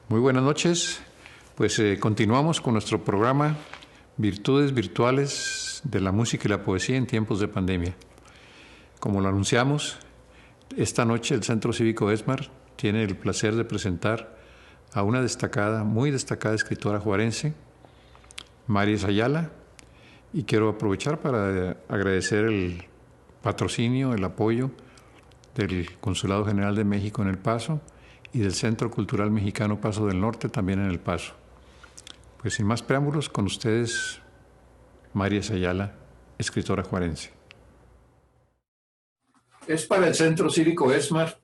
Muy buenas noches. Pues continuamos con nuestro programa Virtudes Virtuales de la Música y la Poesía en tiempos de pandemia. Como lo anunciamos, esta noche el Centro Cívico ESMAR tiene el placer de presentar a una destacada, muy destacada escritora juarense, Maries Ayala, y quiero aprovechar para agradecer el patrocinio, el apoyo del Consulado General de México en El Paso y del Centro Cultural Mexicano Paso del Norte también en El Paso. Pues sin más preámbulos, con ustedes, Maries Ayala, escritora juarense. Es para el Centro Cívico ESMAR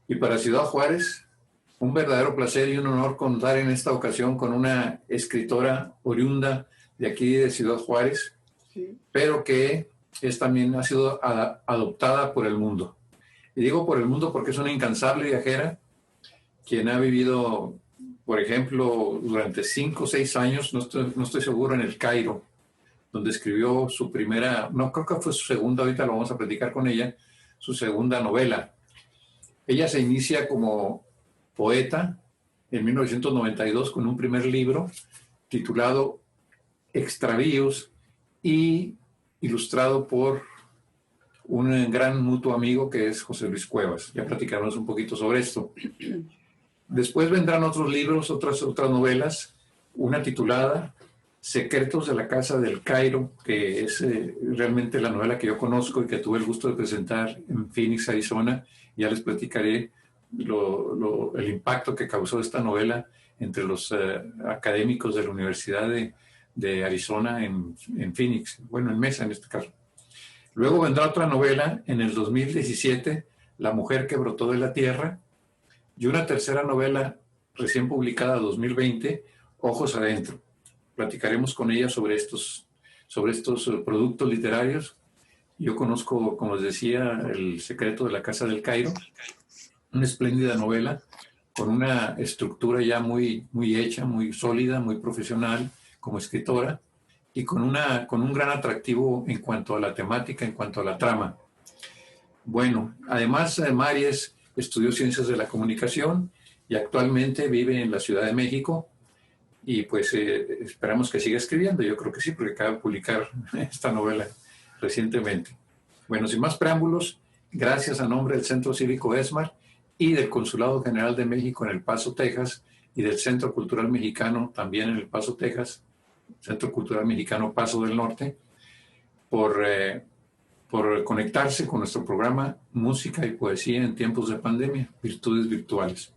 y para Ciudad Juárez un verdadero placer y un honor contar en esta ocasión con una escritora oriunda de aquí de Ciudad Juárez, pero que también ha sido adoptada por el mundo. Y digo por el mundo porque es una incansable viajera, quien ha vivido, por ejemplo, durante 5 o 6 años, no estoy seguro, en El Cairo, donde escribió su primera, no creo que fue su segunda, ahorita lo vamos a platicar con ella, su segunda novela. Ella se inicia como poeta en 1992 con un primer libro titulado Extravíos y ilustrado por un gran mutuo amigo que es José Luis Cuevas. Ya platicaremos un poquito sobre esto. Después vendrán otros libros, otras novelas, una titulada Secretos de la Casa del Cairo, que es realmente la novela que yo conozco y que tuve el gusto de presentar en Phoenix, Arizona. Ya les platicaré el impacto que causó esta novela entre los académicos de la Universidad de Arizona en Phoenix, bueno, en Mesa en este caso. Luego vendrá otra novela en el 2017, La Mujer que Brotó de la Tierra, y una tercera novela recién publicada 2020, Ojos Adentro. Platicaremos con ella sobre estos productos literarios. Yo conozco, como les decía, El Secreto de la Casa del Cairo, una espléndida novela con una estructura ya muy hecha, muy sólida, muy profesional como escritora y con un gran atractivo en cuanto a la temática, en cuanto a la trama. Bueno, además Maries estudió Ciencias de la Comunicación y actualmente vive en la Ciudad de México y pues esperamos que siga escribiendo. Yo creo que sí, porque acaba de publicar esta novela recientemente. Bueno, sin más preámbulos, gracias a nombre del Centro Cívico ESMAR y del Consulado General de México en El Paso, Texas, y del Centro Cultural Mexicano también en El Paso, Texas, Centro Cultural Mexicano Paso del Norte, por conectarse con nuestro programa Música y Poesía en tiempos de pandemia, Virtudes Virtuales.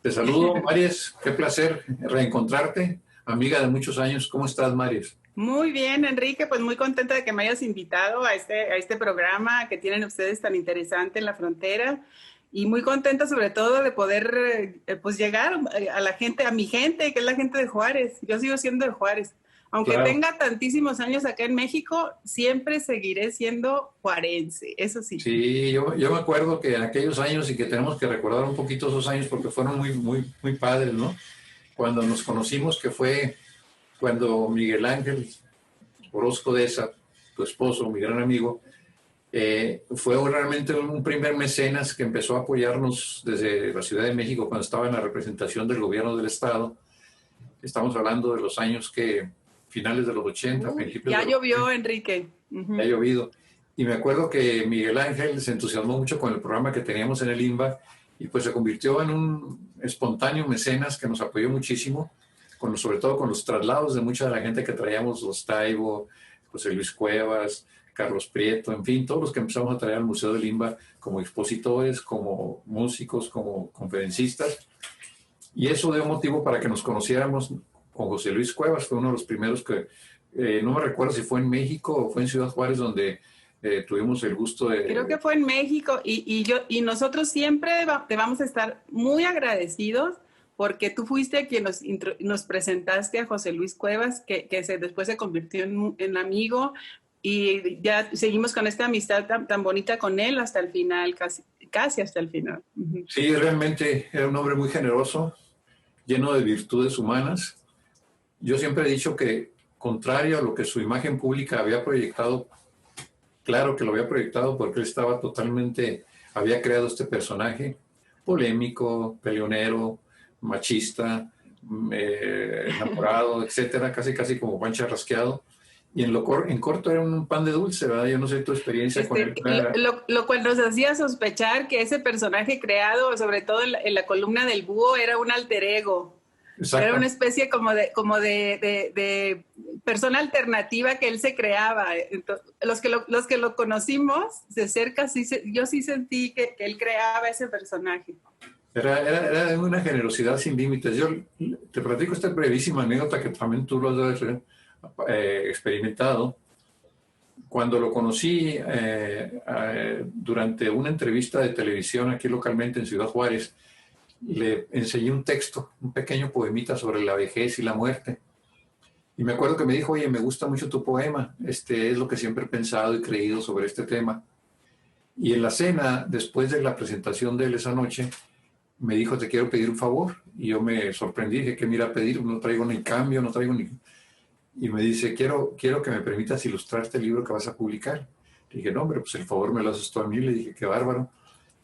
Te saludo, Maries, qué placer reencontrarte, amiga de muchos años. ¿Cómo estás, Maries? Muy bien, Enrique, pues muy contenta de que me hayas invitado a este programa que tienen ustedes tan interesante en la frontera y muy contenta sobre todo de poder pues llegar a la gente, a mi gente, que es la gente de Juárez. Yo sigo siendo de Juárez. Aunque claro, tenga tantísimos años acá en México, siempre seguiré siendo juarense, eso sí. Sí, yo me acuerdo que en aquellos años, y que tenemos que recordar un poquito esos años porque fueron muy padres, ¿no? Cuando nos conocimos, que fue cuando Miguel Ángel Orozco de Esa, tu esposo, mi gran amigo, fue realmente un primer mecenas que empezó a apoyarnos desde la Ciudad de México cuando estaba en la representación del gobierno del Estado. Estamos hablando de los años que finales de los 80, principios ya de los llovió, 80. Enrique. Ya ha llovido. Y me acuerdo que Miguel Ángel se entusiasmó mucho con el programa que teníamos en el INBA y pues se convirtió en un espontáneo mecenas que nos apoyó muchísimo, sobre todo con los traslados de mucha de la gente que traíamos, los Taibo, José Luis Cuevas, Carlos Prieto, en fin, todos los que empezamos a traer al Museo del INBA como expositores, como músicos, como conferencistas. Y eso dio motivo para que nos conociéramos con José Luis Cuevas, fue uno de los primeros que, no me recuerdo si fue en México o fue en Ciudad Juárez, donde tuvimos el gusto de... Creo que fue en México y nosotros siempre te vamos a estar muy agradecidos porque tú fuiste quien nos presentaste a José Luis Cuevas, que después se convirtió en amigo y ya seguimos con esta amistad tan bonita con él hasta el final, casi hasta el final. Sí, realmente era un hombre muy generoso, lleno de virtudes humanas. Yo siempre he dicho que, contrario a lo que su imagen pública había proyectado, claro que lo había proyectado porque él había creado este personaje polémico, peleonero, machista, enamorado, etcétera, casi como pan charrasqueado. Y en corto era un pan de dulce, ¿verdad? Yo no sé tu experiencia con él. Lo cual nos hacía sospechar que ese personaje creado, sobre todo en la columna del búho, era un alter ego. Exacto. Era una especie como de persona alternativa que él se creaba. Entonces, los que lo conocimos de cerca, yo sí sentí que él creaba ese personaje. Era de una generosidad sin límites. Yo te platico esta brevísima anécdota que también tú lo has experimentado. Cuando lo conocí durante una entrevista de televisión aquí localmente en Ciudad Juárez, le enseñé un texto, un pequeño poemita sobre la vejez y la muerte. Y me acuerdo que me dijo, oye, me gusta mucho tu poema, es lo que siempre he pensado y creído sobre este tema. Y en la cena, después de la presentación de él esa noche, me dijo, te quiero pedir un favor. Y yo me sorprendí, dije, ¿qué me irá a pedir? No traigo ni cambio, no traigo ni... Y me dice, quiero que me permitas ilustrar este libro que vas a publicar. Le dije, no, hombre, pues el favor me lo haces tú a mí. Le dije, qué bárbaro.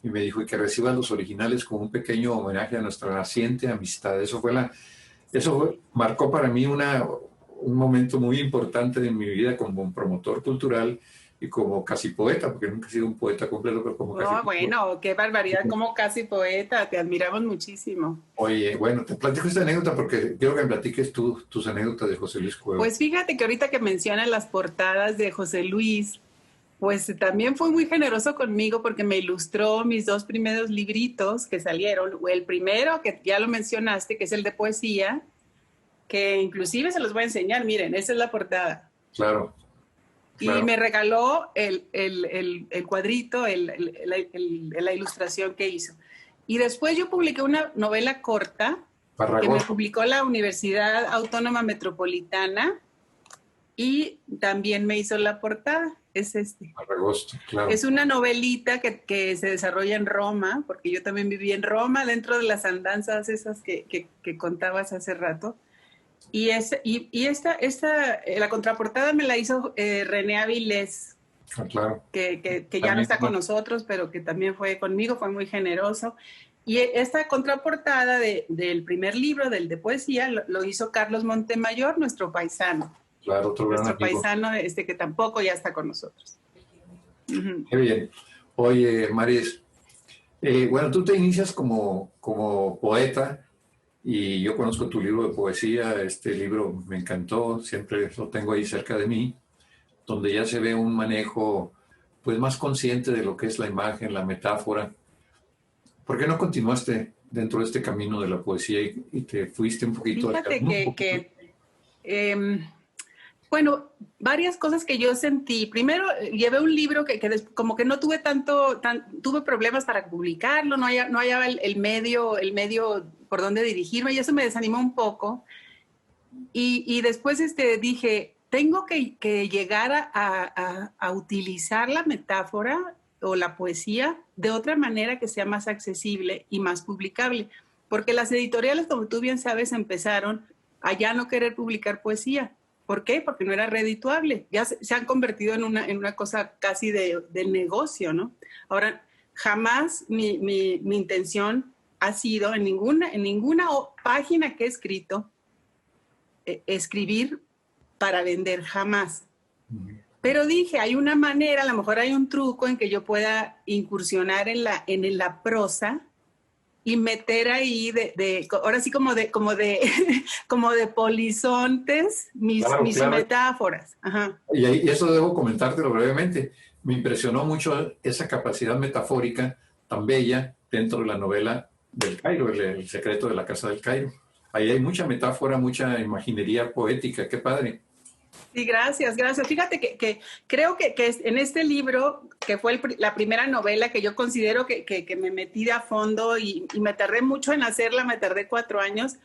Y me dijo, y que recibas los originales como un pequeño homenaje a nuestra naciente amistad. Eso marcó para mí un momento muy importante de mi vida como un promotor cultural y como casi poeta, porque nunca he sido un poeta completo, pero como casi bueno, qué barbaridad, como casi poeta, te admiramos muchísimo. Oye, bueno, te platico esta anécdota porque quiero que me platiques tus anécdotas de José Luis Cuevas. Pues fíjate que ahorita que mencionan las portadas de José Luis, pues también fue muy generoso conmigo porque me ilustró mis 2 primeros libritos que salieron. El primero, que ya lo mencionaste, que es el de poesía, que inclusive se los voy a enseñar. Miren, esa es la portada. Claro. Y me regaló el cuadrito, la ilustración que hizo. Y después yo publiqué una novela corta que me publicó la Universidad Autónoma Metropolitana y también me hizo la portada. Es Arragosto, claro. Es una novelita que se desarrolla en Roma, porque yo también viví en Roma, dentro de las andanzas esas que contabas hace rato. Y la contraportada me la hizo René Avilés, claro. que ya no está con nosotros, pero que también fue conmigo, fue muy generoso. Y esta contraportada del primer libro, del de poesía, lo hizo Carlos Montemayor, nuestro paisano. Claro, otro gran amigo. Nuestro paisano, que tampoco ya está con nosotros. Qué bien. Oye, Maris, bueno, tú te inicias como poeta y yo conozco tu libro de poesía. Este libro me encantó, siempre lo tengo ahí cerca de mí, donde ya se ve un manejo pues más consciente de lo que es la imagen, la metáfora. ¿Por qué no continuaste dentro de este camino de la poesía y te fuiste un poquito? Fíjate bueno, varias cosas que yo sentí. Primero, llevé un libro que como que no tuve tuve problemas para publicarlo, no hallaba el medio por dónde dirigirme y eso me desanimó un poco. Y después dije, tengo que llegar a utilizar la metáfora o la poesía de otra manera que sea más accesible y más publicable. Porque las editoriales, como tú bien sabes, empezaron a ya no querer publicar poesía. ¿Por qué? Porque no era redituable. Ya se han convertido en una cosa casi de negocio, ¿no? Ahora, jamás mi intención ha sido en ninguna página que he escrito escribir para vender, jamás. Pero dije, hay una manera, a lo mejor hay un truco en que yo pueda incursionar en la prosa y meter ahí ahora sí como de polizontes mis metáforas. Ajá. Y eso debo comentártelo brevemente. Me impresionó mucho esa capacidad metafórica tan bella dentro de la novela del Cairo, el secreto de la casa del Cairo. Ahí hay mucha metáfora, mucha imaginería poética. Qué padre. Sí, gracias. Fíjate que creo que en este libro, que fue la primera novela que yo considero que me metí a fondo y me tardé mucho en hacerla, me tardé 4 años,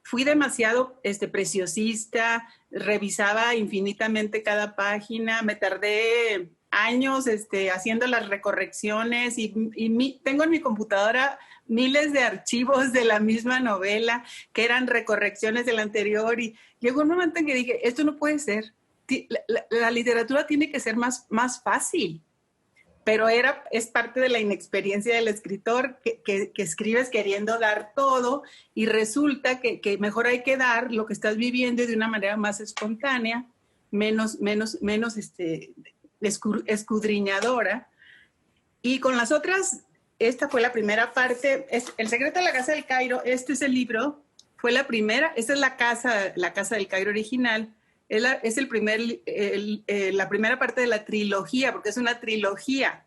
fui demasiado preciosista, revisaba infinitamente cada página, me tardé años haciendo las recorrecciones y tengo en mi computadora miles de archivos de la misma novela que eran recorrecciones de la anterior y llegó un momento en que dije, esto no puede ser, la literatura tiene que ser más fácil. pero es parte de la inexperiencia del escritor que escribes queriendo dar todo y resulta que mejor hay que dar lo que estás viviendo de una manera más espontánea, menos escudriñadora. Y con las otras, esta fue la primera parte, El secreto de la casa del Cairo, este es el libro, fue la primera, esta es la casa del Cairo original. Es la primera parte de la trilogía, porque es una trilogía.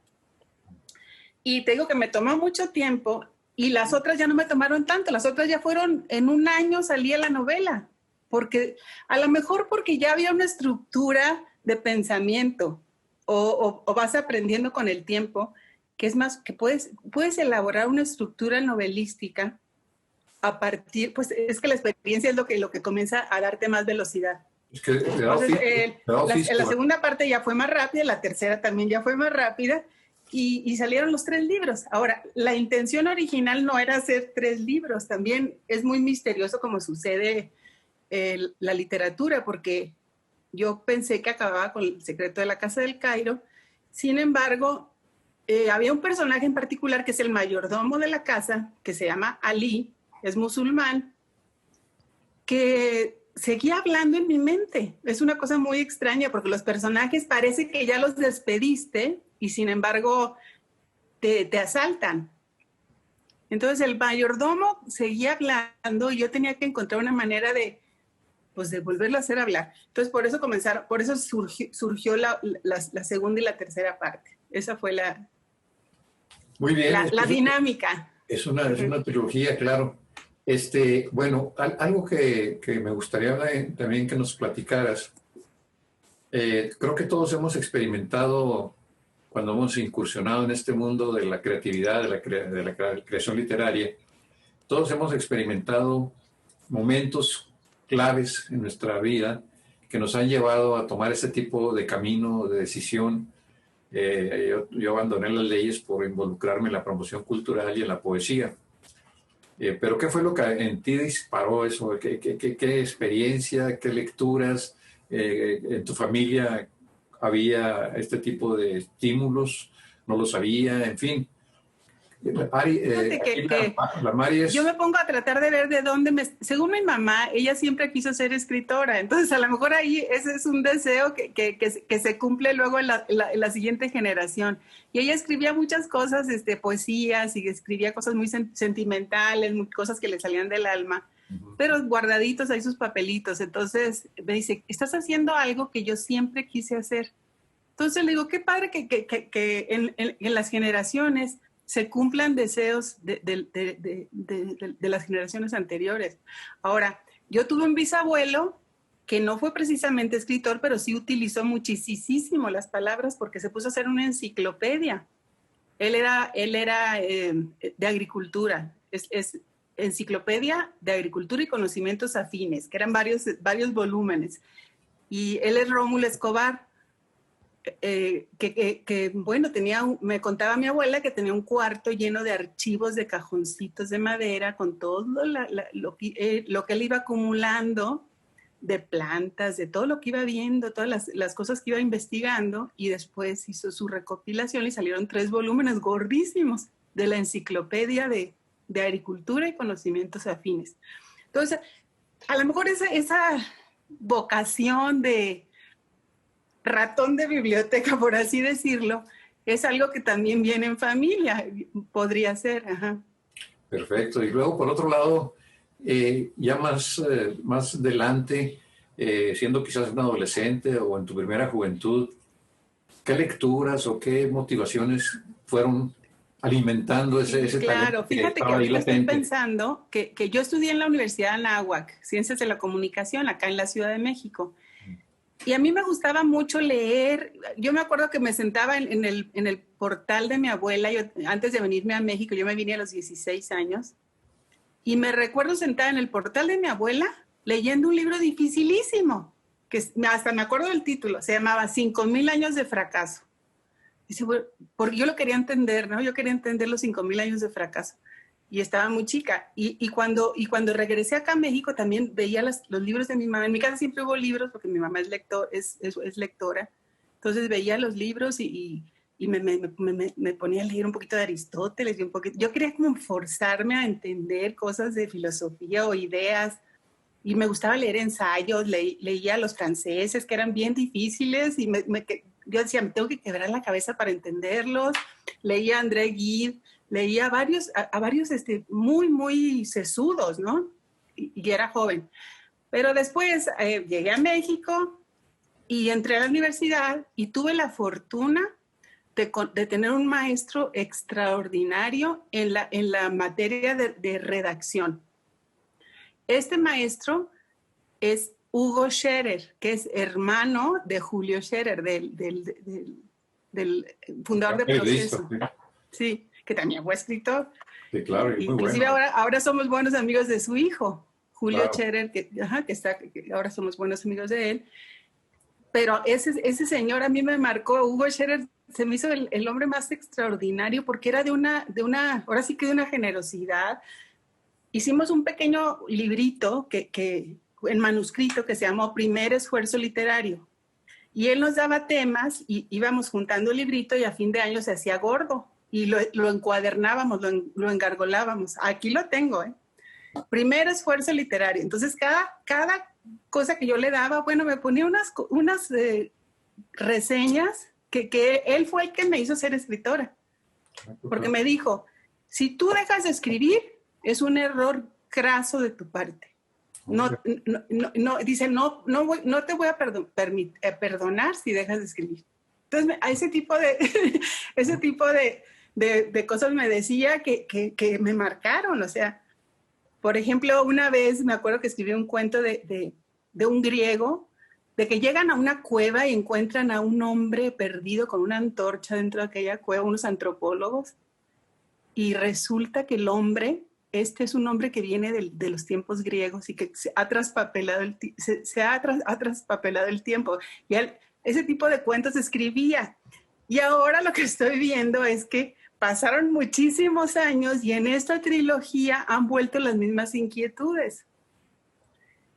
Y te digo que me tomó mucho tiempo y las otras ya no me tomaron tanto. Las otras ya fueron, en un año salía la novela. Porque a lo mejor porque ya había una estructura de pensamiento o vas aprendiendo con el tiempo, que es más, que puedes elaborar una estructura novelística a partir, pues es que la experiencia es lo que comienza a darte más velocidad. Es que la segunda parte ya fue más rápida, la tercera también ya fue más rápida y salieron los 3 libros. Ahora, la intención original no era hacer 3 libros, también es muy misterioso como sucede la literatura, porque yo pensé que acababa con El secreto de la casa del Cairo, sin embargo, había un personaje en particular que es el mayordomo de la casa, que se llama Ali, es musulmán, que seguía hablando en mi mente. Es una cosa muy extraña porque los personajes parece que ya los despediste y sin embargo te asaltan. Entonces el mayordomo seguía hablando y yo tenía que encontrar una manera de volverlo a hacer hablar. Entonces por eso surgió la segunda y la tercera parte. Esa fue muy bien, la dinámica. Es una trilogía, claro. Bueno, algo que me gustaría también que nos platicaras. Creo que todos hemos experimentado, cuando hemos incursionado en este mundo de la creatividad, de la creación literaria, todos hemos experimentado momentos claves en nuestra vida que nos han llevado a tomar ese tipo de camino, de decisión. Yo abandoné las leyes por involucrarme en la promoción cultural y en la poesía. Pero ¿qué fue lo que en ti disparó eso? ¿Qué experiencia, qué lecturas? ¿En tu familia había este tipo de estímulos? ¿No lo sabía? En fin. La Mari es... Yo me pongo a tratar de ver de dónde Según mi mamá, ella siempre quiso ser escritora, entonces a lo mejor ahí ese es un deseo que se cumple luego en la siguiente generación. Y ella escribía muchas cosas, poesías, y escribía cosas muy sentimentales, cosas que le salían del alma, pero guardaditos ahí sus papelitos. Entonces me dice, estás haciendo algo que yo siempre quise hacer. Entonces le digo, qué padre que en las generaciones se cumplan deseos de las generaciones anteriores. Ahora, yo tuve un bisabuelo que no fue precisamente escritor, pero sí utilizó muchísimo las palabras porque se puso a hacer una enciclopedia. Él era de agricultura, es enciclopedia de agricultura y conocimientos afines, que eran varios volúmenes. Y él es Rómulo Escobar. Bueno, me contaba mi abuela que tenía un cuarto lleno de archivos de cajoncitos de madera con todo lo que él iba acumulando de plantas, de todo lo que iba viendo, todas las cosas que iba investigando, y después hizo su recopilación y salieron 3 volúmenes gordísimos de la enciclopedia de agricultura y conocimientos afines. Entonces, a lo mejor esa vocación de ratón de biblioteca, por así decirlo, es algo que también viene en familia, podría ser. Ajá. Perfecto. Y luego, por otro lado, ya más adelante, siendo quizás un adolescente o en tu primera juventud, ¿qué lecturas o qué motivaciones fueron alimentando ese claro, talento? fíjate que ahorita estoy pensando que yo estudié en la Universidad de Anáhuac, Ciencias de la Comunicación, acá en la Ciudad de México. Y a mí me gustaba mucho leer. Yo me acuerdo que me sentaba en el portal de mi abuela. Antes de venirme a México, yo me vine a los 16 años. Y me recuerdo sentada en el portal de mi abuela leyendo un libro dificilísimo, que hasta me acuerdo del título. Se llamaba 5,000 años de fracaso. Dice, bueno, porque yo lo quería entender, ¿no? Yo quería entender los 5,000 años de fracaso. Y estaba muy chica. Y cuando regresé acá a México también veía los libros de mi mamá. En mi casa siempre hubo libros porque mi mamá es lectora. Entonces veía los libros y y me ponía a leer un poquito de Aristóteles y un poquito. Yo quería como forzarme a entender cosas de filosofía o ideas, y me gustaba leer ensayos, leía a los franceses que eran bien difíciles, y yo decía, me tengo que quebrar la cabeza para entenderlos. Leía a André Gide, leía a varios muy, muy sesudos, ¿no? Y era joven. Pero después llegué a México y entré a la universidad y tuve la fortuna de tener un maestro extraordinario en la materia de redacción. Este maestro es Hugo Scherer, que es hermano de Julio Scherer, del fundador de Proceso. Sí, que también fue escritor. Sí, claro, y muy inclusive bueno. ahora somos buenos amigos de su hijo, Julio Claro. Scherer, que ahora somos buenos amigos de él. Pero ese señor a mí me marcó. Hugo Scherer se me hizo el hombre más extraordinario porque era ahora sí que de una generosidad. Hicimos un pequeño librito en manuscrito que se llamó Primer Esfuerzo Literario. Y él nos daba temas y íbamos juntando el librito y a fin de año se hacía gordo. Y lo encuadernábamos, lo engargolábamos. Aquí lo tengo, ¿eh? Primer Esfuerzo Literario. Entonces, cada cosa que yo le daba, bueno, me ponía unas reseñas que él fue el que me hizo ser escritora. Porque me dijo, si tú dejas de escribir, es un error craso de tu parte. Dice, no te voy a perdonar si dejas de escribir. Entonces, a ese tipo de cosas me decía que me marcaron. O sea, por ejemplo, una vez me acuerdo que escribí un cuento de un griego, de que llegan a una cueva y encuentran a un hombre perdido con una antorcha dentro de aquella cueva, unos antropólogos, y resulta que el hombre, es un hombre que viene de los tiempos griegos y que se ha traspapelado ha traspapelado el tiempo. Y ese tipo de cuentos escribía. Y ahora lo que estoy viendo es que pasaron muchísimos años y en esta trilogía han vuelto las mismas inquietudes.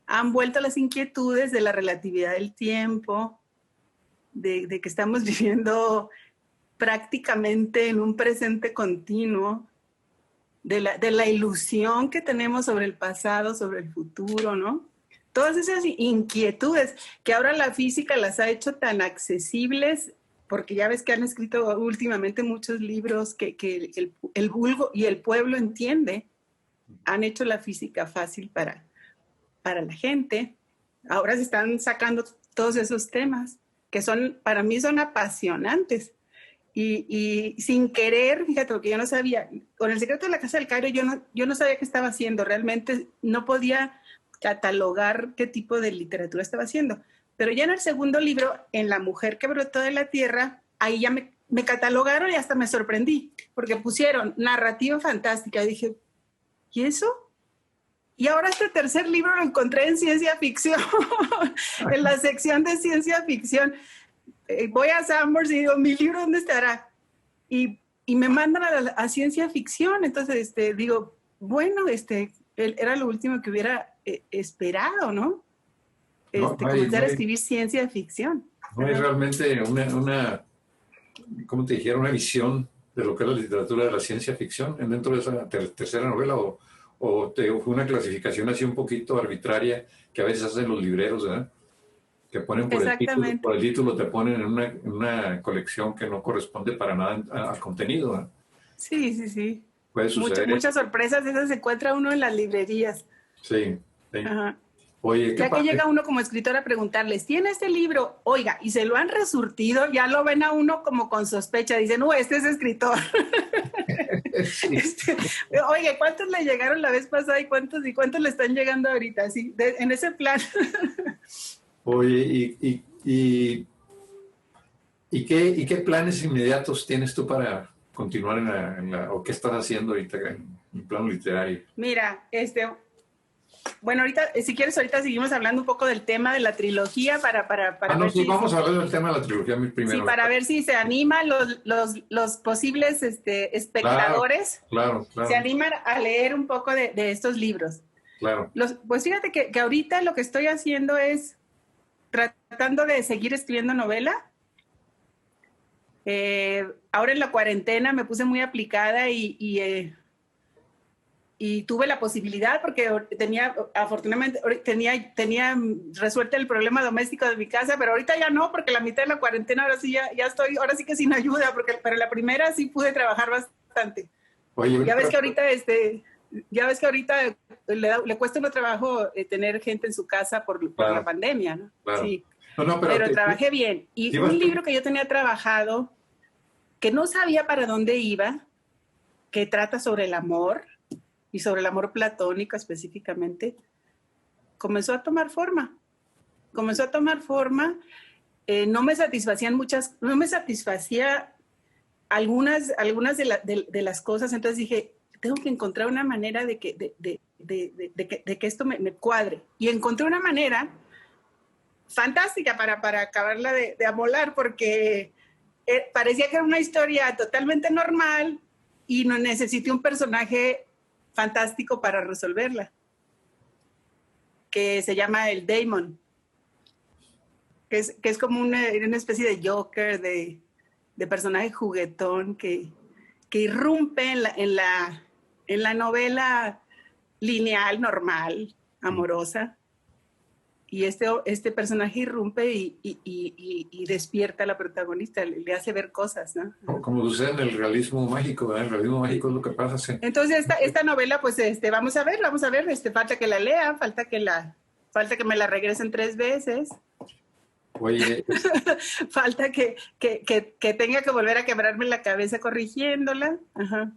Han vuelto las inquietudes de la relatividad del tiempo, de que estamos viviendo prácticamente en un presente continuo, de la ilusión que tenemos sobre el pasado, sobre el futuro, ¿no? Todas esas inquietudes que ahora la física las ha hecho tan accesibles, porque ya ves que han escrito últimamente muchos libros que el vulgo y el pueblo entiende, han hecho la física fácil para la gente. Ahora se están sacando todos esos temas que para mí son apasionantes. Y sin querer, fíjate, porque yo no sabía, con El secreto de la casa del Cairo yo no sabía qué estaba haciendo, realmente no podía catalogar qué tipo de literatura estaba haciendo. Pero ya en el segundo libro, en La mujer que brotó de la tierra, ahí ya me catalogaron y hasta me sorprendí, porque pusieron narrativa fantástica. Y dije, ¿y eso? Y ahora este tercer libro lo encontré en ciencia ficción, en la sección de ciencia ficción. Voy a Sanborns y digo, ¿mi libro dónde estará? Y me mandan a ciencia ficción. Entonces digo, bueno, era lo último que hubiera esperado, ¿no? Comenzar a escribir ciencia ficción. No hay realmente una ¿cómo te dijera? Una visión de lo que es la literatura de la ciencia ficción dentro de esa tercera novela, o fue una clasificación así un poquito arbitraria que a veces hacen los libreros, ¿verdad? Que ponen por el título te ponen en una colección que no corresponde para nada al contenido, ¿verdad? Sí. Puede suceder. Muchas sorpresas de esas se encuentra uno en las librerías. Sí. Ajá. Oye, ya que llega uno como escritor a preguntarles, ¿tiene este libro? Oiga, y se lo han resurtido, ya lo ven a uno como con sospecha, dicen, este es escritor. Sí. Oye, ¿cuántos le llegaron la vez pasada y cuántos le están llegando ahorita? Así, en ese plan. Oye, ¿y qué planes inmediatos tienes tú para continuar o qué estás haciendo ahorita en plano literario? Mira, bueno, ahorita, si quieres, ahorita seguimos hablando un poco del tema de la trilogía para ver sí, vamos a hablar del tema de la trilogía primero. Sí, para ver si se animan los posibles espectadores. Claro. Se animan a leer un poco de estos libros. Claro. Pues fíjate que ahorita lo que estoy haciendo es tratando de seguir escribiendo novela. Ahora en la cuarentena me puse muy aplicada y tuve la posibilidad, porque afortunadamente tenía resuelto el problema doméstico de mi casa, pero ahorita ya no, porque la mitad de la cuarentena ahora sí ya estoy, ahora sí que sin ayuda, pero la primera sí pude trabajar bastante. Oye, Ya ves que ahorita le cuesta un trabajo tener gente en su casa por claro, la pandemia, ¿no? claro. Sí. No, Pero trabajé bien. Y un libro que yo tenía trabajado, que no sabía para dónde iba, que trata sobre el amor, y sobre el amor platónico específicamente, comenzó a tomar forma. No me satisfacía algunas de las cosas, entonces dije, tengo que encontrar una manera de que esto me cuadre. Y encontré una manera fantástica para acabarla de amolar, porque parecía que era una historia totalmente normal y no necesité un personaje fantástico para resolverla, que se llama el Daemon, que es como una especie de Joker, de personaje juguetón que irrumpe en la novela lineal, normal, amorosa, y este personaje irrumpe y despierta a la protagonista, le hace ver cosas, ¿no? Como sucede en el realismo mágico, ¿verdad? El realismo mágico es lo que pasa, sí. Entonces esta novela, pues vamos a ver, falta que la lea, falta que me la regresen 3 veces. Oye, falta que tenga que volver a quebrarme la cabeza corrigiéndola. Ajá.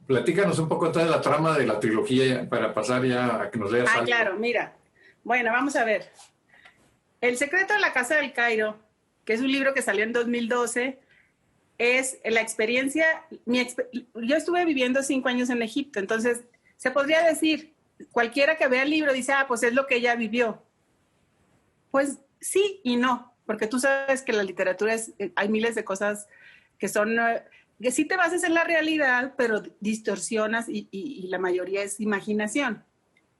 Platícanos un poco entonces la trama de la trilogía para pasar ya a que nos leas algo. Claro, mira. Bueno, vamos a ver. El secreto de la casa del Cairo, que es un libro que salió en 2012, es la experiencia. Yo estuve viviendo 5 años en Egipto, entonces se podría decir, cualquiera que vea el libro dice, pues es lo que ella vivió. Pues sí y no, porque tú sabes que la literatura hay miles de cosas que son, que sí te basas en la realidad, pero distorsionas y la mayoría es imaginación.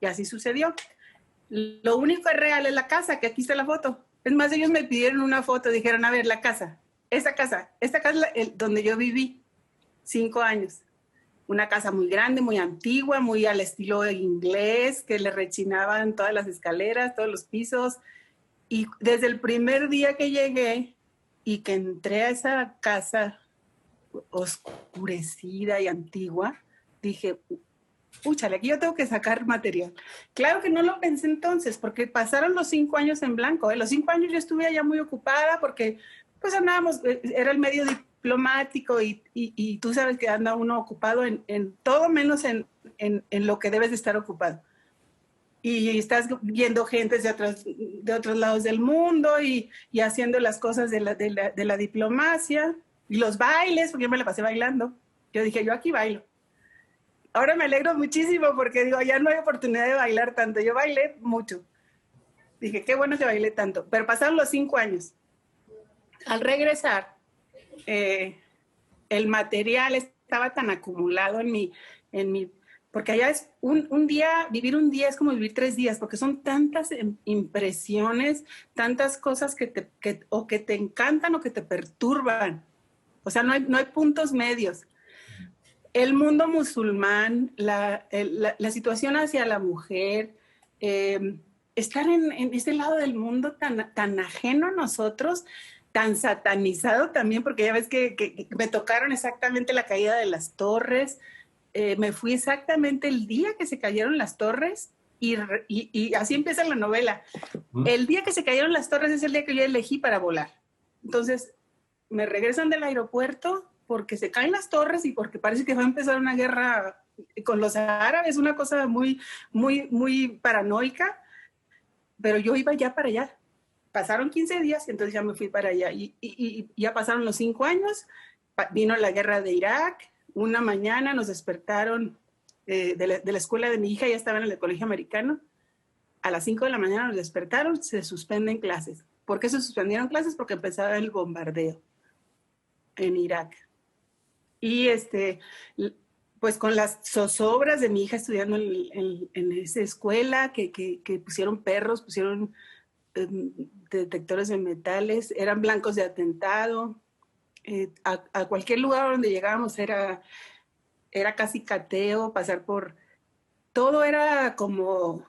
Y así sucedió. Lo único real es la casa, que aquí está la foto. Es más, ellos me pidieron una foto, dijeron, a ver, la casa, esta casa es donde yo viví 5 años. Una casa muy grande, muy antigua, muy al estilo inglés, que le rechinaban todas las escaleras, todos los pisos. Y desde el primer día que llegué y que entré a esa casa oscurecida y antigua, dije, púchale, aquí yo tengo que sacar material. Claro que no lo pensé entonces, porque pasaron los 5 años en blanco. Los 5 años yo estuve allá muy ocupada porque pues andábamos, era el medio diplomático y tú sabes que anda uno ocupado en todo menos en lo que debes de estar ocupado. Y estás viendo gente de otros lados del mundo y haciendo las cosas de la diplomacia y los bailes, porque yo me la pasé bailando. Yo dije, yo aquí bailo. Ahora me alegro muchísimo porque digo, ya no hay oportunidad de bailar tanto. Yo bailé mucho. Dije, qué bueno que bailé tanto. Pero pasaron los 5 años. Al regresar, el material estaba tan acumulado en mi porque allá es un día, vivir un día es como vivir 3 días, porque son tantas impresiones, tantas cosas que te encantan o que te perturban. O sea, no hay puntos medios. El mundo musulmán, la situación hacia la mujer, estar en ese lado del mundo tan ajeno a nosotros, tan satanizado también, porque ya ves que me tocaron exactamente la caída de las torres. Me fui exactamente el día que se cayeron las torres y así empieza la novela. El día que se cayeron las torres es el día que yo elegí para volar. Entonces, me regresan del aeropuerto porque se caen las torres y porque parece que va a empezar una guerra con los árabes, una cosa muy, muy, muy paranoica, pero yo iba ya para allá. Pasaron 15 días y entonces ya me fui para allá y ya pasaron los 5 años, vino la guerra de Irak. Una mañana nos despertaron de la escuela de mi hija, ya estaba en el colegio americano. A las 5 de la mañana nos despertaron, se suspenden clases. ¿Por qué se suspendieron clases? Porque empezaba el bombardeo en Irak. Y pues con las zozobras de mi hija estudiando en esa escuela, que pusieron perros, pusieron detectores de metales, eran blancos de atentado. A cualquier lugar donde llegábamos era casi cateo, pasar por... Todo era como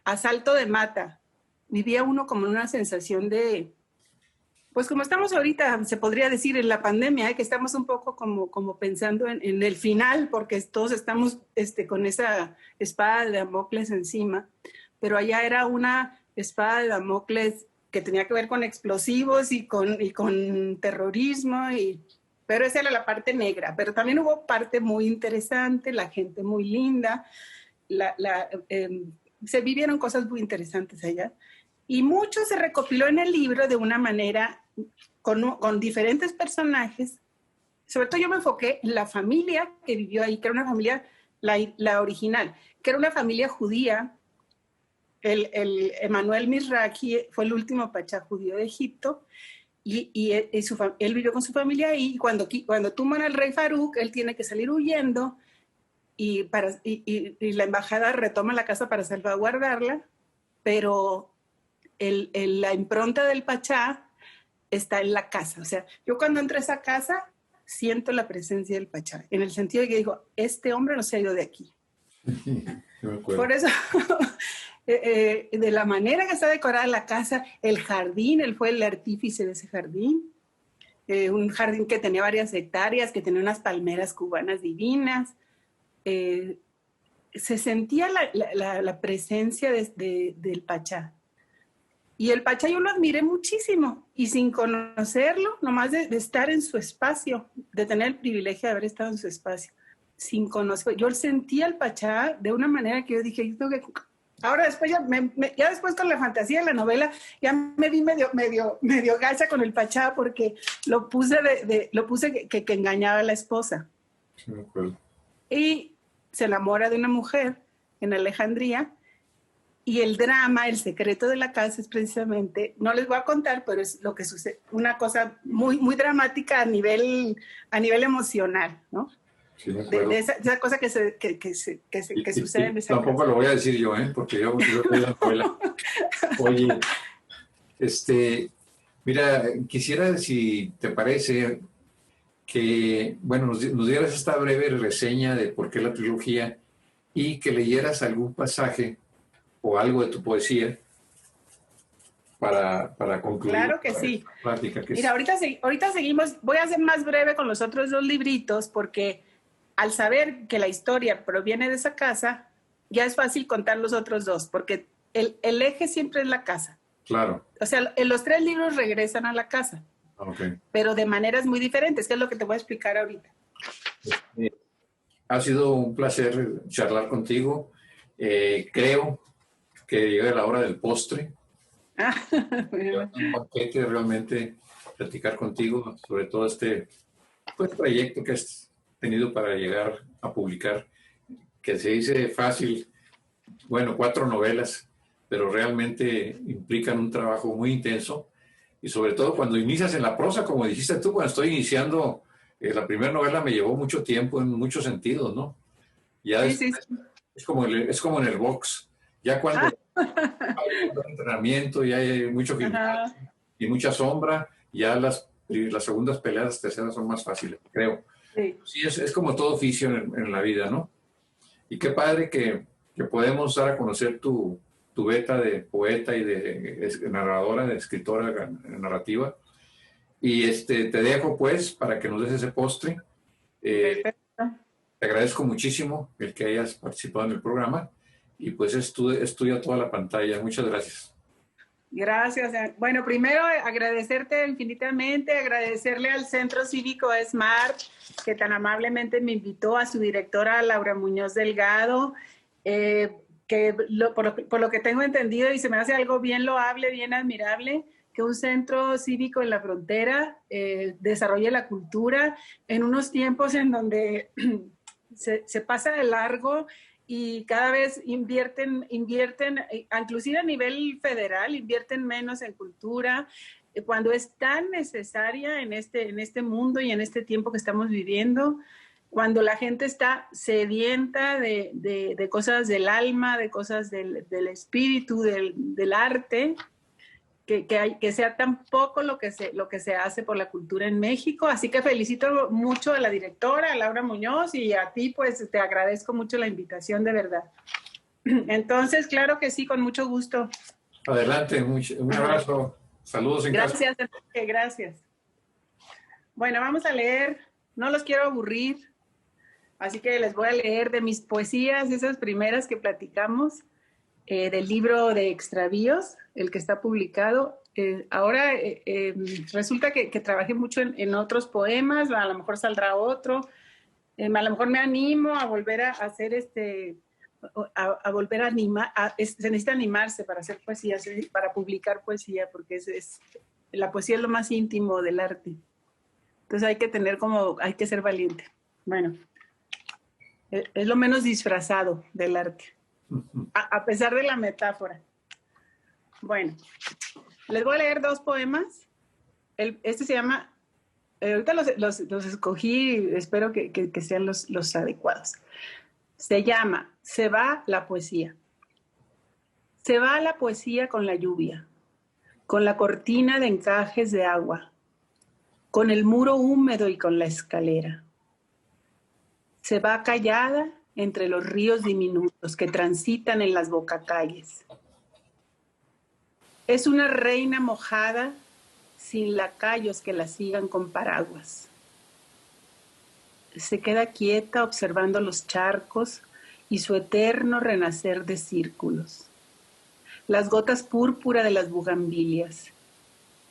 asalto de mata. Vivía uno como en una sensación de... Pues como estamos ahorita, se podría decir en la pandemia, que estamos un poco como pensando en el final, porque todos estamos con esa espada de Damocles encima, pero allá era una espada de Damocles que tenía que ver con explosivos y con terrorismo, pero esa era la parte negra, pero también hubo parte muy interesante, la gente muy linda, se vivieron cosas muy interesantes allá. Y mucho se recopiló en el libro de una manera con diferentes personajes. Sobre todo yo me enfoqué en la familia que vivió ahí, que era una familia, la original, que era una familia judía. El Emanuel Mizrahi fue el último pachá judío de Egipto y él vivió con su familia ahí. Y cuando tuman al rey Farouk, él tiene que salir huyendo y la embajada retoma la casa para salvaguardarla, pero la impronta del pachá está en la casa. O sea, yo cuando entro a esa casa siento la presencia del pachá, en el sentido de que digo, este hombre no se ha ido de aquí. Por eso, de la manera que está decorada la casa, el jardín, él fue el artífice de ese jardín, un jardín que tenía varias hectáreas, que tenía unas palmeras cubanas divinas. Se sentía la presencia del pachá. Y el pachá yo lo admiré muchísimo, y sin conocerlo, nomás de estar en su espacio, de tener el privilegio de haber estado en su espacio, sin conocerlo, yo sentía el pachá de una manera que yo dije, ahora después ya después con la fantasía de la novela, ya me vi medio gacha con el pachá, porque lo puse que engañaba a la esposa. Sí, me acuerdo. Y se enamora de una mujer en Alejandría, y el drama, el secreto de la casa es precisamente, no les voy a contar, pero es lo que sucede, una cosa muy, muy dramática a nivel emocional, ¿no? Sí, me acuerdo. De esa cosa que sucede en esa tampoco casa. lo voy a decir yo, porque yo soy la novela. Oye, mira, quisiera, si te parece, que, bueno, nos dieras esta breve reseña de por qué la trilogía y que leyeras algún pasaje o algo de tu poesía para concluir. Claro que sí. Plática, Mira, ahorita seguimos, voy a ser más breve con los otros dos libritos, porque al saber que la historia proviene de esa casa, ya es fácil contar los otros dos, porque el eje siempre es la casa. Claro. O sea, los tres libros regresan a la casa, Okay. pero de maneras muy diferentes, que es lo que te voy a explicar ahorita. Ha sido un placer charlar contigo. Creo que llega la hora del postre. Bueno. Un banquete realmente platicar contigo sobre todo pues, proyecto que has tenido para llegar a publicar, que se dice fácil, bueno, 4 novelas, pero realmente implican un trabajo muy intenso, y sobre todo cuando inicias en la prosa, como dijiste tú, cuando estoy iniciando, la primera novela me llevó mucho tiempo en muchos sentidos, ¿no? Ya Sí. es como en el box, ya cuando hay un entrenamiento, ya hay mucho gimnasio y mucha sombra, ya las segundas peleas, terceras son más fáciles, creo. Sí, es como todo oficio en la vida, ¿no? Y qué padre que podemos dar a conocer tu beta de poeta y de narradora, de escritora narrativa. Y te dejo, pues, para que nos des ese postre. Te agradezco muchísimo el que hayas participado en el programa, y pues es tuya toda la pantalla. Muchas gracias. Gracias. Bueno, primero agradecerte infinitamente, agradecerle al Centro Cívico Smart, que tan amablemente me invitó, a su directora Laura Muñoz Delgado, que por lo que tengo entendido, y se me hace algo bien loable, bien admirable, que un centro cívico en la frontera desarrolle la cultura en unos tiempos en donde se pasa de largo, y cada vez invierten, inclusive a nivel federal, invierten menos en cultura, cuando es tan necesaria en este mundo y en este tiempo que estamos viviendo, cuando la gente está sedienta de cosas del alma, de cosas del espíritu, del arte, que sea tan poco lo que se hace por la cultura en México. Así que felicito mucho a la directora, a Laura Muñoz, y a ti, pues te agradezco mucho la invitación, de verdad. Entonces, claro que sí, con mucho gusto. Adelante, un abrazo. Saludos en casa. Gracias, Enrique, gracias. Bueno, vamos a leer. No los quiero aburrir, así que les voy a leer de mis poesías, esas primeras que platicamos, del libro de Extravíos, el que está publicado. Ahora resulta que trabajé mucho en otros poemas, a lo mejor saldrá otro. A lo mejor me animo a volver a hacer a volver a animar. Se necesita animarse para hacer poesía, para publicar poesía, porque la poesía es lo más íntimo del arte. Entonces hay que ser valiente. Bueno, es lo menos disfrazado del arte, a pesar de la metáfora. Bueno, les voy a leer 2 poemas. Este se llama, ahorita los escogí, espero que sean los adecuados. Se llama Se va la poesía. Se va la poesía con la lluvia, con la cortina de encajes de agua, con el muro húmedo y con la escalera. Se va callada entre los ríos diminutos que transitan en las bocacalles. Es una reina mojada sin lacayos que la sigan con paraguas. Se queda quieta observando los charcos y su eterno renacer de círculos. Las gotas púrpura de las bugambilias,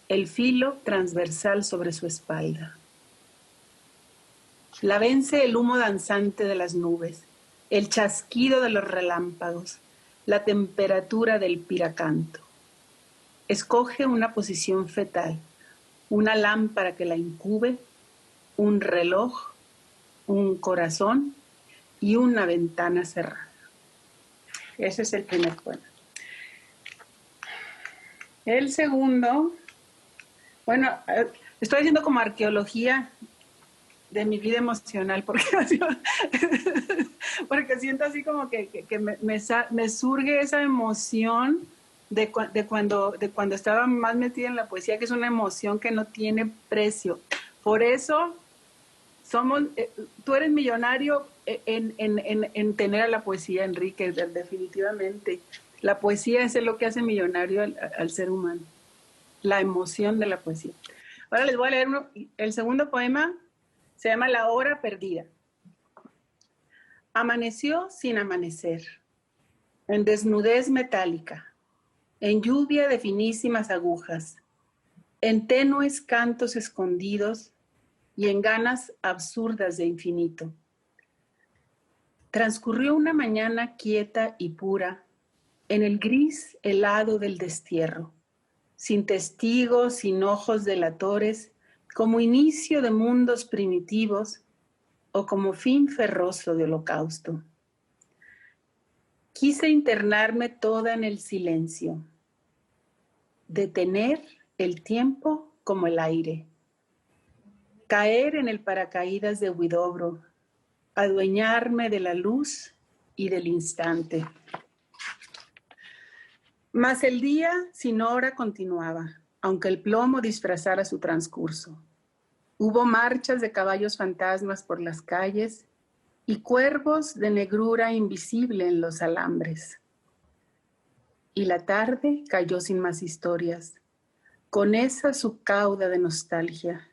el filo transversal sobre su espalda. La vence el humo danzante de las nubes, el chasquido de los relámpagos, la temperatura del piracanto. Escoge una posición fetal, una lámpara que la incube, un reloj, un corazón y una ventana cerrada. Ese es el primer poema. El segundo, bueno, estoy haciendo como arqueología de mi vida emocional, porque siento así como que me surge esa emoción de cuando estaba más metida en la poesía, que es una emoción que no tiene precio. Por eso tú eres millonario en tener a la poesía, Enrique, definitivamente. La poesía es lo que hace millonario al ser humano, la emoción de la poesía. Ahora les voy a leer el segundo poema, se llama La hora perdida. Amaneció sin amanecer, en desnudez metálica, en lluvia de finísimas agujas, en tenues cantos escondidos y en ganas absurdas de infinito. Transcurrió una mañana quieta y pura en el gris helado del destierro, sin testigos, sin ojos delatores, como inicio de mundos primitivos o como fin ferroso de holocausto. Quise internarme toda en el silencio, detener el tiempo como el aire, caer en el paracaídas de Huidobro, adueñarme de la luz y del instante. Mas el día sin hora continuaba, aunque el plomo disfrazara su transcurso. Hubo marchas de caballos fantasmas por las calles y cuervos de negrura invisible en los alambres. Y la tarde cayó sin más historias, con esa su cauda de nostalgia.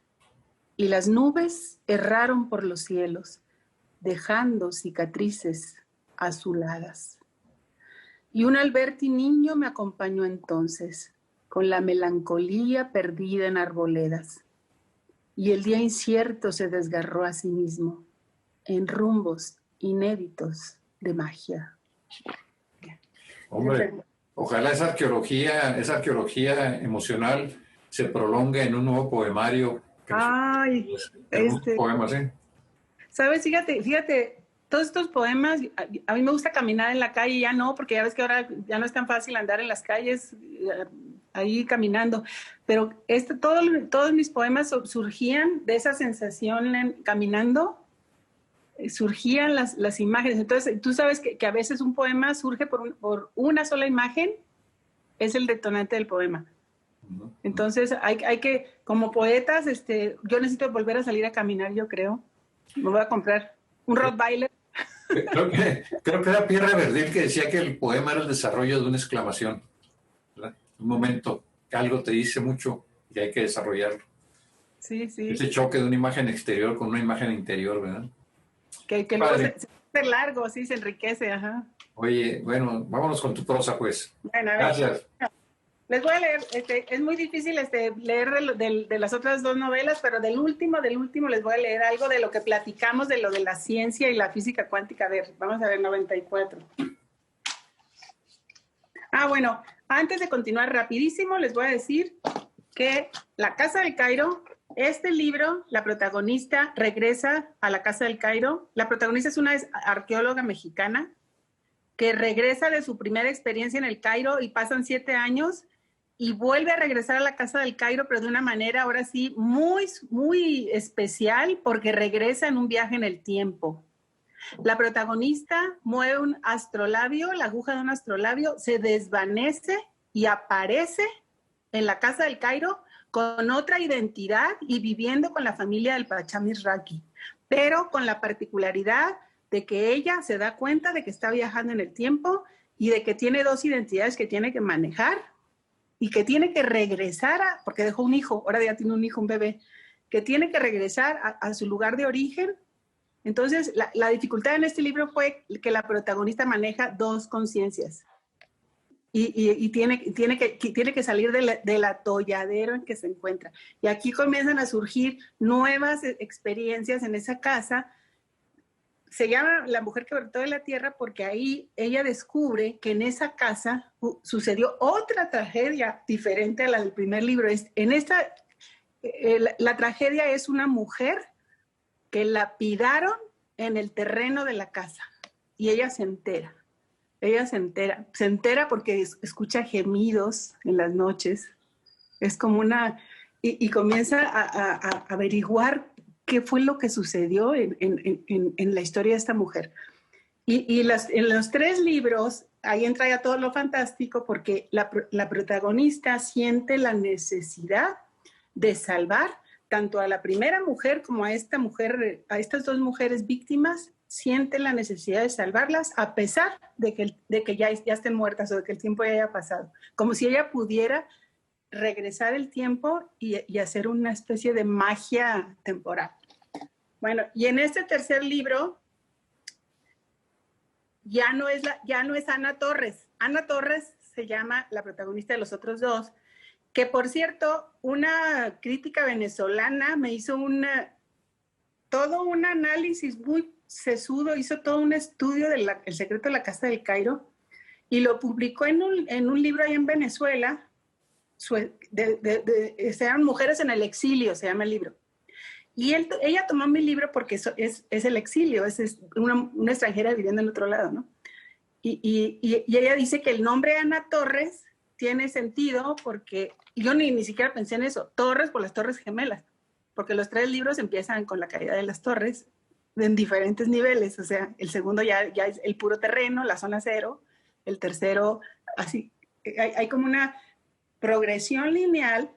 Y las nubes erraron por los cielos, dejando cicatrices azuladas. Y un Alberti niño me acompañó entonces, con la melancolía perdida en arboledas. Y el día incierto se desgarró a sí mismo, en rumbos inéditos de magia. Hombre, ojalá esa arqueología emocional se prolongue en un nuevo poemario. Ay, Poemas, ¿eh? ¿Sabes? Fíjate, todos estos poemas, a mí me gusta caminar en la calle, ya no, porque ya ves que ahora ya no es tan fácil andar en las calles ahí caminando, pero todos mis poemas surgían de esa sensación caminando, surgían las imágenes. Entonces, tú sabes que a veces un poema surge por una sola imagen, es el detonante del poema. Entonces hay que, como poetas, yo necesito volver a salir a caminar, yo creo. Me voy a comprar un Rottweiler. Creo que era Pierre Verdil que decía que el poema era el desarrollo de una exclamación, ¿verdad? Un momento, que algo te dice mucho y hay que desarrollarlo. Sí, sí. Ese choque de una imagen exterior con una imagen interior, ¿verdad? Que luego se hace largo, sí, se enriquece, ajá. Oye, bueno, vámonos con tu prosa, pues. Bueno, a ver. Gracias. Les voy a leer, es muy difícil leer de las otras dos novelas, pero del último les voy a leer algo de lo que platicamos, de lo de la ciencia y la física cuántica. A ver, vamos a ver, 94. Bueno, antes de continuar rapidísimo, les voy a decir que La Casa del Cairo, este libro, la protagonista regresa a la Casa del Cairo. La protagonista es una arqueóloga mexicana que regresa de su primera experiencia en el Cairo y pasan 7 años y vuelve a regresar a la Casa del Cairo, pero de una manera ahora sí muy, muy especial porque regresa en un viaje en el tiempo. La protagonista mueve un astrolabio, la aguja de un astrolabio, se desvanece y aparece en la Casa del Cairo con otra identidad y viviendo con la familia del Pachá Mizrahi, pero con la particularidad de que ella se da cuenta de que está viajando en el tiempo y de que tiene 2 identidades que tiene que manejar y que tiene que regresar, porque dejó un hijo, ahora ya tiene un hijo, un bebé, que tiene que regresar a su lugar de origen. Entonces, la dificultad en este libro fue que la protagonista maneja 2 conciencias y tiene que salir del atolladero en que se encuentra. Y aquí comienzan a surgir nuevas experiencias en esa casa. Se llama La mujer que brotó de la tierra porque ahí ella descubre que en esa casa sucedió otra tragedia diferente a la del primer libro. La tragedia es una mujer que lapidaron en el terreno de la casa y ella se entera porque escucha gemidos en las noches, es como y comienza a averiguar qué fue lo que sucedió en la historia de esta mujer. En los 3 libros, ahí entra ya todo lo fantástico porque la protagonista siente la necesidad de salvar tanto a la primera mujer como a esta mujer, a estas 2 mujeres víctimas, siente la necesidad de salvarlas a pesar de que ya estén muertas o de que el tiempo ya haya pasado. Como si ella pudiera regresar el tiempo y hacer una especie de magia temporal. Bueno, y en este tercer libro ya no es Ana Torres. Ana Torres se llama la protagonista de los otros 2, que por cierto, una crítica venezolana me hizo todo un análisis muy sesudo, hizo todo un estudio del secreto de la Casa del Cairo y lo publicó en un libro ahí en Venezuela, se llaman Mujeres en el Exilio, se llama el libro. Y ella tomó mi libro porque es el exilio, es una extranjera viviendo en otro lado, ¿no? Y ella dice que el nombre Ana Torres tiene sentido porque yo ni siquiera pensé en eso, Torres por las Torres Gemelas, porque los 3 libros empiezan con la caída de las torres en diferentes niveles, o sea, el segundo ya es el puro terreno, la zona 0, el tercero, así, hay como una progresión lineal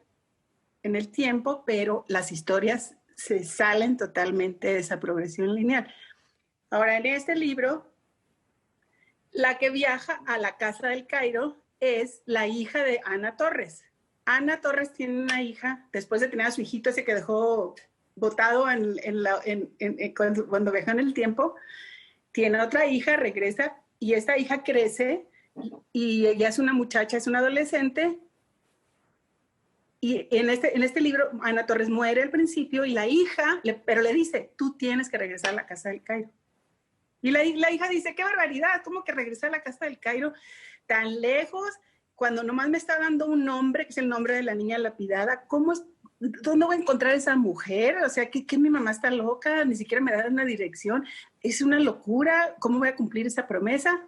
en el tiempo, pero las historias se salen totalmente de esa progresión lineal. Ahora, en este libro, la que viaja a la Casa del Cairo es la hija de Ana Torres. Ana Torres tiene una hija, después de tener a su hijito ese que dejó botado cuando viajó en el tiempo, tiene otra hija, regresa, y esta hija crece, y ella es una muchacha, es una adolescente, y en este libro Ana Torres muere al principio, y la hija, pero le dice, tú tienes que regresar a la Casa del Cairo. Y la hija dice, qué barbaridad, ¿cómo que regresar a la Casa del Cairo tan lejos? Cuando nomás me está dando un nombre, que es el nombre de la niña lapidada, ¿dónde voy a encontrar a esa mujer? O sea, que mi mamá está loca, ni siquiera me da una dirección, es una locura, ¿cómo voy a cumplir esa promesa?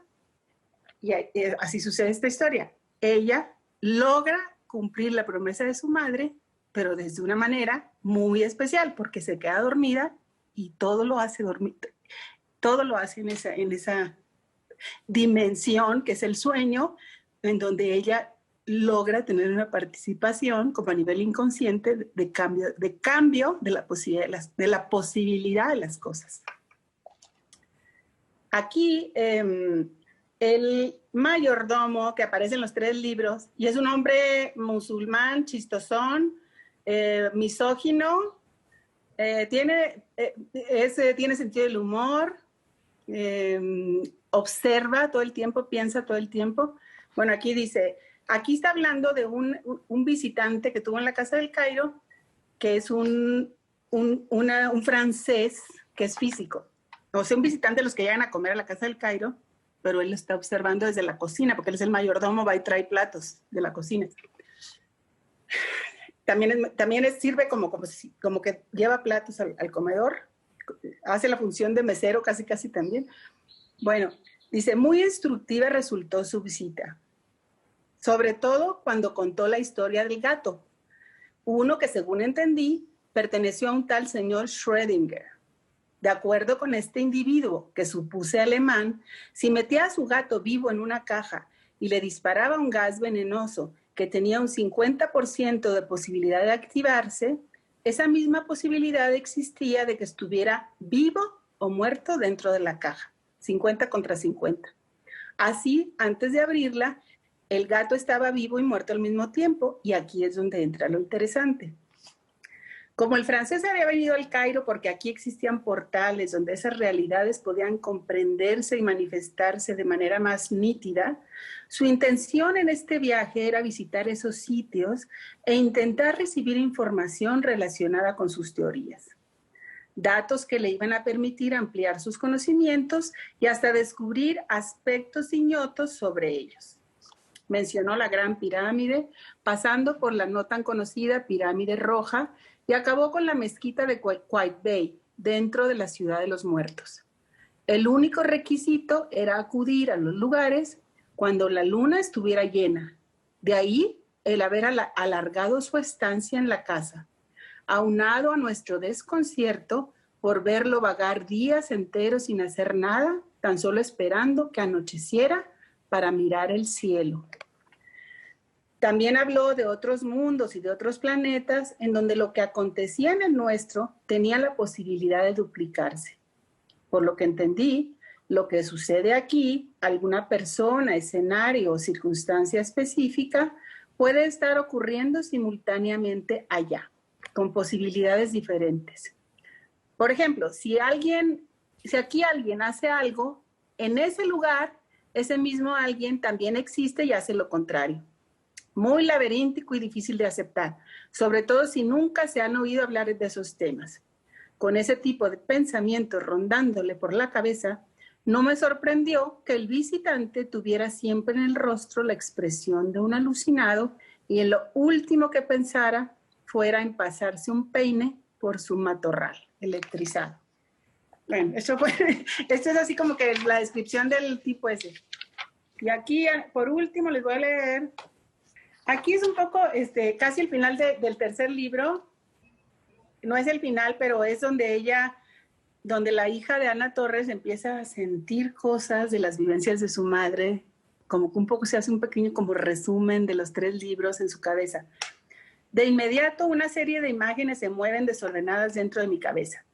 Y así sucede esta historia. Ella logra cumplir la promesa de su madre, pero desde una manera muy especial, porque se queda dormida y todo lo hace dormir, todo lo hace en esa dimensión que es el sueño, en donde ella logra tener una participación como a nivel inconsciente de cambio de la posibilidad de las cosas. Aquí el mayordomo que aparece en los 3 libros, y es un hombre musulmán, chistosón, misógino, tiene sentido del humor, observa todo el tiempo, piensa todo el tiempo. Bueno, aquí dice, aquí está hablando de un visitante que tuvo en la Casa del Cairo, que es un francés que es físico. O sea, un visitante de los que llegan a comer a la Casa del Cairo, pero él lo está observando desde la cocina, porque él es el mayordomo, va y trae platos de la cocina. También sirve como que lleva platos al comedor, hace la función de mesero casi también. Bueno, dice, muy instructiva resultó su visita, sobre todo cuando contó la historia del gato, uno que según entendí perteneció a un tal señor Schrödinger. De acuerdo con este individuo, que supuse alemán, si metía a su gato vivo en una caja y le disparaba un gas venenoso que tenía un 50% de posibilidad de activarse, esa misma posibilidad existía de que estuviera vivo o muerto dentro de la caja, 50 contra 50. Así, antes de abrirla, el gato estaba vivo y muerto al mismo tiempo, y aquí es donde entra lo interesante. Como el francés había venido al Cairo porque aquí existían portales donde esas realidades podían comprenderse y manifestarse de manera más nítida, su intención en este viaje era visitar esos sitios e intentar recibir información relacionada con sus teorías. Datos que le iban a permitir ampliar sus conocimientos y hasta descubrir aspectos ignotos sobre ellos. Mencionó la Gran Pirámide, pasando por la no tan conocida Pirámide Roja, y acabó con la mezquita de Qaitbay, dentro de la Ciudad de los Muertos. El único requisito era acudir a los lugares cuando la luna estuviera llena. De ahí el haber alargado su estancia en la casa, aunado a nuestro desconcierto por verlo vagar días enteros sin hacer nada, tan solo esperando que anocheciera para mirar el cielo. También habló de otros mundos y de otros planetas en donde lo que acontecía en el nuestro tenía la posibilidad de duplicarse. Por lo que entendí, lo que sucede aquí, alguna persona, escenario o circunstancia específica, puede estar ocurriendo simultáneamente allá, con posibilidades diferentes. Por ejemplo, si aquí alguien hace algo, en ese lugar, ese mismo alguien también existe y hace lo contrario. Muy laberíntico y difícil de aceptar, sobre todo si nunca se han oído hablar de esos temas. Con ese tipo de pensamiento rondándole por la cabeza, no me sorprendió que el visitante tuviera siempre en el rostro la expresión de un alucinado y en lo último que pensara fuera en pasarse un peine por su matorral electrizado. Bueno, esto es así como que la descripción del tipo ese. Y aquí, por último, les voy a leer. Aquí es un poco, casi el final del tercer libro. No es el final, pero es donde la hija de Ana Torres empieza a sentir cosas de las vivencias de su madre, como que un poco se hace un pequeño como resumen de los 3 libros en su cabeza. De inmediato, una serie de imágenes se mueven desordenadas dentro de mi cabeza.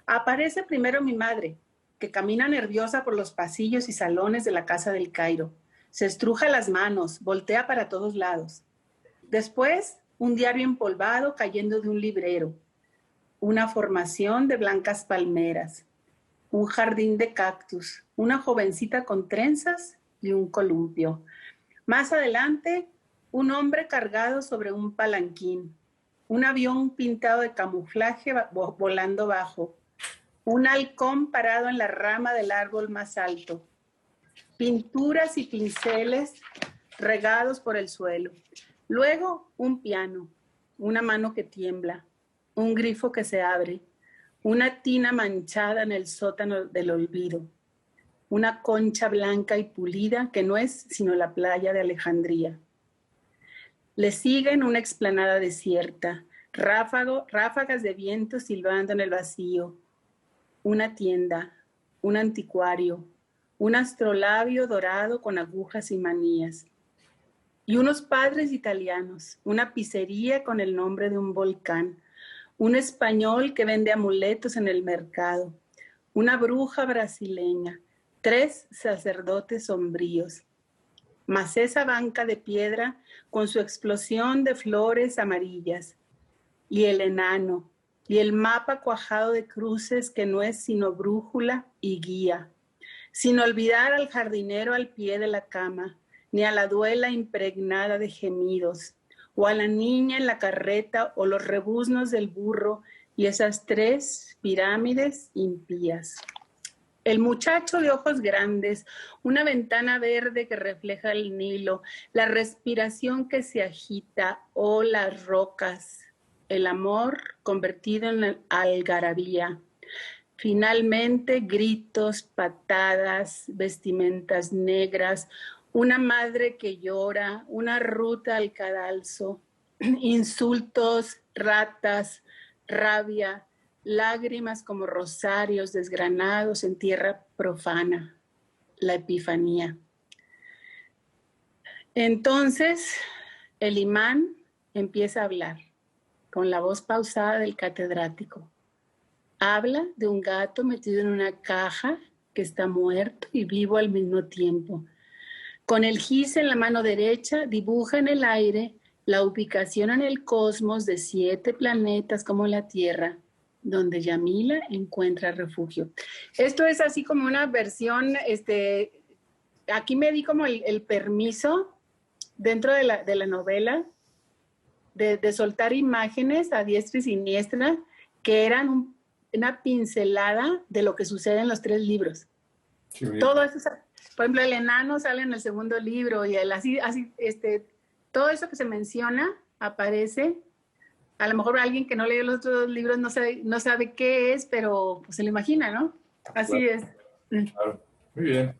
Aparece primero mi madre, que camina nerviosa por los pasillos y salones de la Casa del Cairo. Se estruja las manos, voltea para todos lados. Después, un diario empolvado cayendo de un librero. Una formación de blancas palmeras. Un jardín de cactus. Una jovencita con trenzas y un columpio. Más adelante, un hombre cargado sobre un palanquín. Un avión pintado de camuflaje volando bajo. Un halcón parado en la rama del árbol más alto. Pinturas y pinceles regados por el suelo. Luego, un piano, una mano que tiembla, un grifo que se abre, una tina manchada en el sótano del olvido, una concha blanca y pulida que no es sino la playa de Alejandría. Le siguen una explanada desierta, ráfagas de viento silbando en el vacío, una tienda, un anticuario, un astrolabio dorado con agujas y manías. y unos padres italianos, una pizzería con el nombre de un volcán, un español que vende amuletos en el mercado, una bruja brasileña, 3 sacerdotes sombríos, más esa banca de piedra con su explosión de flores amarillas, y el enano, y el mapa cuajado de cruces que no es sino brújula y guía, sin olvidar al jardinero al pie de la cama, ni a la duela impregnada de gemidos, o a la niña en la carreta, o los rebuznos del burro, y esas 3 pirámides impías. El muchacho de ojos grandes, una ventana verde que refleja el Nilo, la respiración que se agita, o las rocas, el amor convertido en algarabía. Finalmente, gritos, patadas, vestimentas negras, una madre que llora, una ruta al cadalso, insultos, ratas, rabia, lágrimas como rosarios desgranados en tierra profana, la epifanía. Entonces, el imán empieza a hablar con la voz pausada del catedrático. Habla de un gato metido en una caja que está muerto y vivo al mismo tiempo. Con el gis en la mano derecha, dibuja en el aire la ubicación en el cosmos de 7 planetas como la Tierra, donde Yamila encuentra refugio. Esto es así como una versión, aquí me di como el permiso dentro de la novela de soltar imágenes a diestra y siniestra que eran una pincelada de lo que sucede en los 3 libros. Sí, todo eso, por ejemplo, el enano sale en el segundo libro y todo eso que se menciona aparece. A lo mejor alguien que no leyó los otros 2 libros no sabe qué es, pero pues se lo imagina, ¿no? Así claro. Es. Claro, muy bien.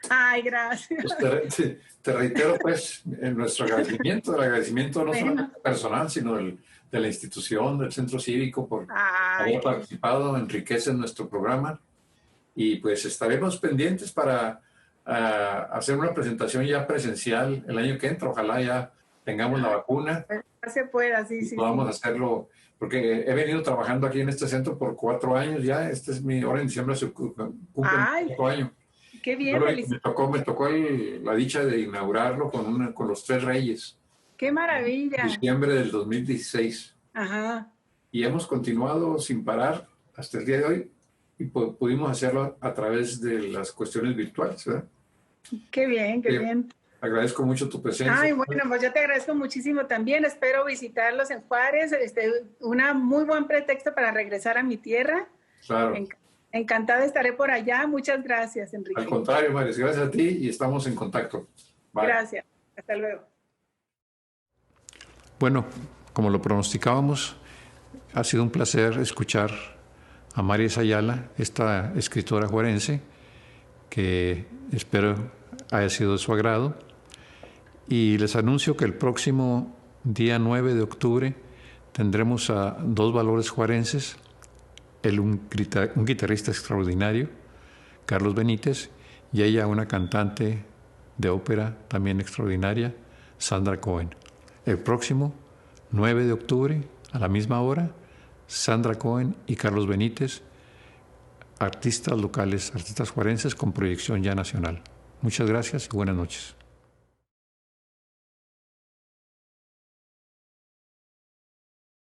Ay, gracias. Pues te reitero, pues, nuestro agradecimiento, el agradecimiento no solamente personal, sino de la institución, del Centro Cívico, por haber participado, enriquece nuestro programa. Y pues estaremos pendientes para hacer una presentación ya presencial el año que entra. Ojalá ya tengamos la vacuna. No se pueda, sí. Podamos hacerlo, porque he venido trabajando aquí en este centro por 4 años ya. Ahora en diciembre se cumple 4 años. Qué bien, me tocó la dicha de inaugurarlo con los 3 reyes. ¡Qué maravilla! En diciembre del 2016. Ajá. Y hemos continuado sin parar hasta el día de hoy y pudimos hacerlo a través de las cuestiones virtuales, ¿verdad? ¡Qué bien, qué bien! Agradezco mucho tu presencia. Ay, bueno, pues yo te agradezco muchísimo también. Espero visitarlos en Juárez. Un muy buen pretexto para regresar a mi tierra. Claro. Encantada estaré por allá. Muchas gracias, Enrique. Al contrario, Maris, gracias a ti y estamos en contacto. Bye. Gracias. Hasta luego. Bueno, como lo pronosticábamos, ha sido un placer escuchar a Maris Ayala, esta escritora juarense, que espero haya sido de su agrado. Y les anuncio que el próximo día 9 de octubre tendremos a 2 valores juarenses, un guitarrista extraordinario, Carlos Benítez, y ella, una cantante de ópera también extraordinaria, Sandra Cohen. El próximo 9 de octubre, a la misma hora, Sandra Cohen y Carlos Benítez, artistas locales, artistas juarenses con proyección ya nacional. Muchas gracias y buenas noches.